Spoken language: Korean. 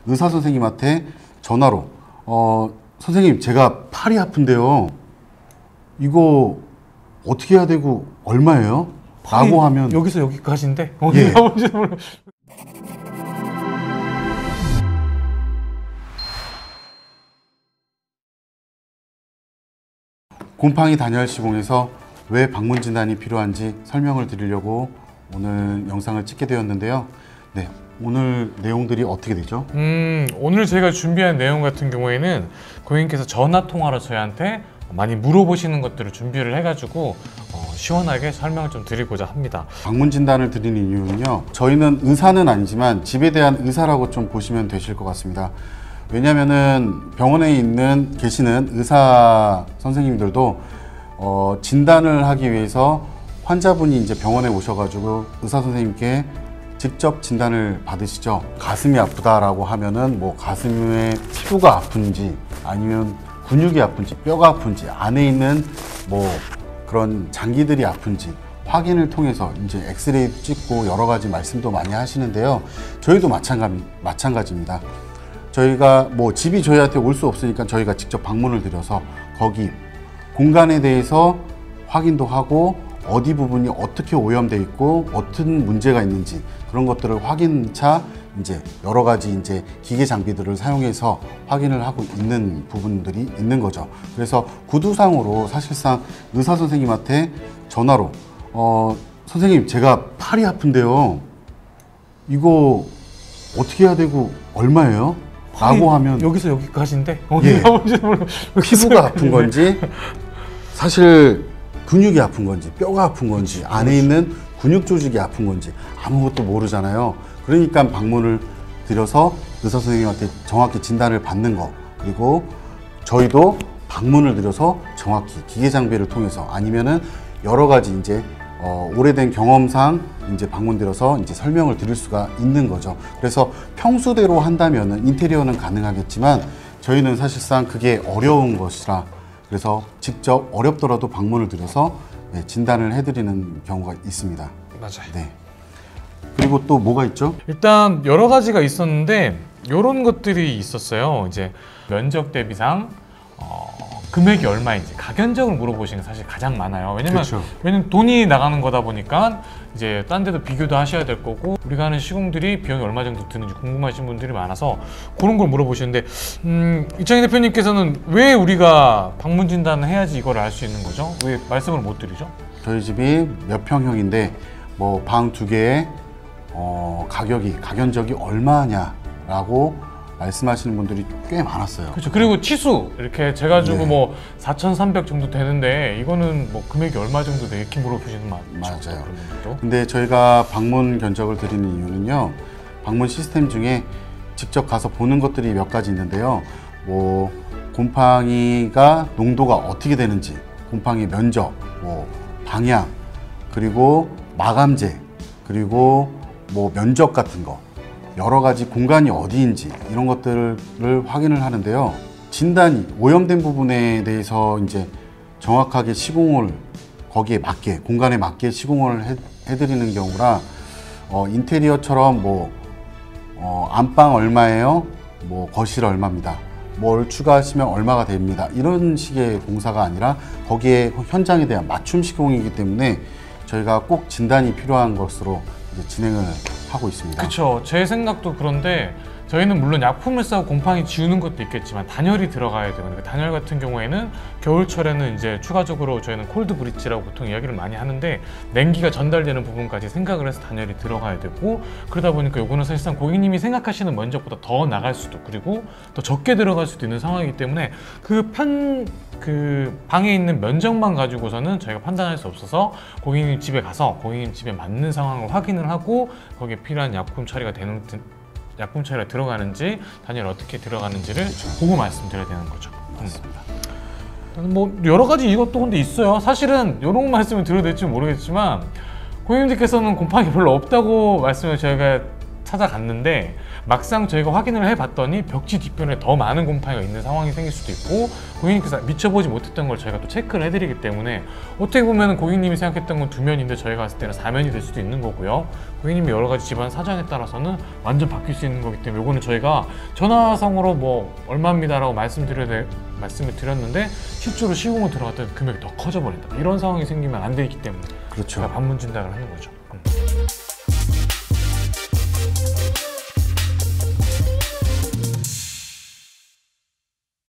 의사 선생님한테 전화로 선생님 제가 팔이 아픈데요. 이거 어떻게 해야 되고 얼마예요? 라고 하면 여기서 여기까지인데 예. 어디 나오는지 몰라. 곰팡이 단열 시공에서 왜 방문 진단이 필요한지 설명을 드리려고 오늘 영상을 찍게 되었는데요. 네, 오늘 내용들이 어떻게 되죠? 오늘 제가 준비한 내용 같은 경우에는 고객님께서 전화 통화로 저희한테 많이 물어보시는 것들을 준비를 해가지고 시원하게 설명을 좀 드리고자 합니다. 방문 진단을 드리는 이유는요, 저희는 의사는 아니지만 집에 대한 의사라고 좀 보시면 되실 것 같습니다. 왜냐면은 병원에 계시는 의사 선생님들도 진단을 하기 위해서 환자분이 이제 병원에 오셔가지고 의사 선생님께 직접 진단을 받으시죠. 가슴이 아프다라고 하면은 뭐 가슴에 피부가 아픈지 아니면 근육이 아픈지 뼈가 아픈지 안에 있는 뭐 그런 장기들이 아픈지 확인을 통해서 이제 엑스레이도 찍고 여러 가지 말씀도 많이 하시는데요. 저희도 마찬가지입니다. 저희가 뭐 집이 저희한테 올 수 없으니까 저희가 직접 방문을 드려서 거기 공간에 대해서 확인도 하고 어디 부분이 어떻게 오염돼 있고 어떤 문제가 있는지 그런 것들을 확인차 이제 여러 가지 이제 기계 장비들을 사용해서 확인을 하고 있는 부분들이 있는 거죠. 그래서 구두상으로 사실상 의사 선생님한테 전화로 선생님 제가 팔이 아픈데요. 이거 어떻게 해야 되고 얼마예요? 라고 하면 여기서 여기까지인데 어디 예. 나오는지 몰라. 피부가 아픈 건지 사실 근육이 아픈 건지 뼈가 아픈 건지 안에 있는 근육 조직이 아픈 건지 아무것도 모르잖아요. 그러니까 방문을 드려서 의사 선생님한테 정확히 진단을 받는 거, 그리고 저희도 방문을 드려서 정확히 기계 장비를 통해서 아니면은 여러 가지 이제 오래된 경험상 이제 방문 드려서 이제 설명을 드릴 수가 있는 거죠. 그래서 평소대로 한다면은 인테리어는 가능하겠지만 저희는 사실상 그게 어려운 것이라 그래서 직접 어렵더라도 방문을 드려서 진단을 해드리는 경우가 있습니다. 맞아요. 네. 그리고 또 뭐가 있죠? 일단 여러 가지가 있었는데 이런 것들이 있었어요. 이제 면적 대비상 금액이 얼마인지 가견적으로 물어보시는 게 사실 가장 많아요. 왜냐면 돈이 나가는 거다 보니까 이제 딴 데도 비교도 하셔야 될 거고 우리가 하는 시공들이 비용이 얼마 정도 드는지 궁금하신 분들이 많아서 그런 걸 물어보시는데 이창희 대표님께서는 왜 우리가 방문 진단을 해야지 이걸 알 수 있는 거죠? 왜 말씀을 못 드리죠? 저희 집이 몇 평형인데 뭐 방 2개에 가견적이 얼마냐라고 말씀하시는 분들이 꽤 많았어요. 그렇죠. 그리고 치수 이렇게 재가지고 네. 뭐 4,300 정도 되는데 이거는 뭐 금액이 얼마 정도 돼? 이렇게 물어보시는 분 많죠. 맞아요. 그런 분들도. 근데 저희가 방문 견적을 드리는 이유는요, 방문 시스템 중에 직접 가서 보는 것들이 몇 가지 있는데요. 뭐 곰팡이가 농도가 어떻게 되는지, 곰팡이 면적, 뭐 방향, 그리고 마감재, 그리고 뭐 면적 같은 거 여러 가지 공간이 어디인지 이런 것들을 확인을 하는데요. 진단이 오염된 부분에 대해서 이제 정확하게 시공을 거기에 맞게 공간에 맞게 시공을 해드리는 경우라 인테리어처럼 뭐 안방 얼마예요? 뭐 거실 얼마입니다. 뭘 추가하시면 얼마가 됩니다. 이런 식의 공사가 아니라 거기에 현장에 대한 맞춤 시공이기 때문에 저희가 꼭 진단이 필요한 것으로 이제 진행을 하고 있습니다. 그렇죠. 제 생각도 그런데 저희는 물론 약품을 쓰고 곰팡이 지우는 것도 있겠지만 단열이 들어가야 돼요. 그러니까 단열 같은 경우에는 겨울철에는 이제 추가적으로 저희는 콜드 브릿지라고 보통 이야기를 많이 하는데 냉기가 전달되는 부분까지 생각을 해서 단열이 들어가야 되고 그러다 보니까 요거는 사실상 고객님이 생각하시는 면적보다 더 나갈 수도 그리고 더 적게 들어갈 수도 있는 상황이기 때문에 그 방에 있는 면적만 가지고서는 저희가 판단할 수 없어서 고객님 집에 가서 고객님 집에 맞는 상황을 확인을 하고 거기에 필요한 약품 처리가 약품 처리가 들어가는지 단열이 어떻게 들어가는지를 보고 말씀드려야 되는 거죠. 맞습니다. 뭐 여러 가지 이것도 근데 있어요. 사실은 이런 말씀을 드려도 될지 모르겠지만 고객님들께서는 곰팡이 별로 없다고 말씀을 저희가 찾아갔는데 막상 저희가 확인을 해봤더니 벽지 뒤편에 더 많은 곰팡이가 있는 상황이 생길 수도 있고 고객님께서 미쳐보지 못했던 걸 저희가 또 체크를 해드리기 때문에 어떻게 보면 고객님이 생각했던 건 2면인데 저희가 봤을 때는 4면이 될 수도 있는 거고요. 고객님이 여러 가지 집안 사정에 따라서는 완전 바뀔 수 있는 거기 때문에 이거는 저희가 전화상으로 뭐 얼마입니다라고 말씀을 드렸는데 실제로 시공을 들어갔더니 금액이 더 커져 버린다. 이런 상황이 생기면 안 되기 때문에 그렇죠. 제가 반문 진단을 하는 거죠.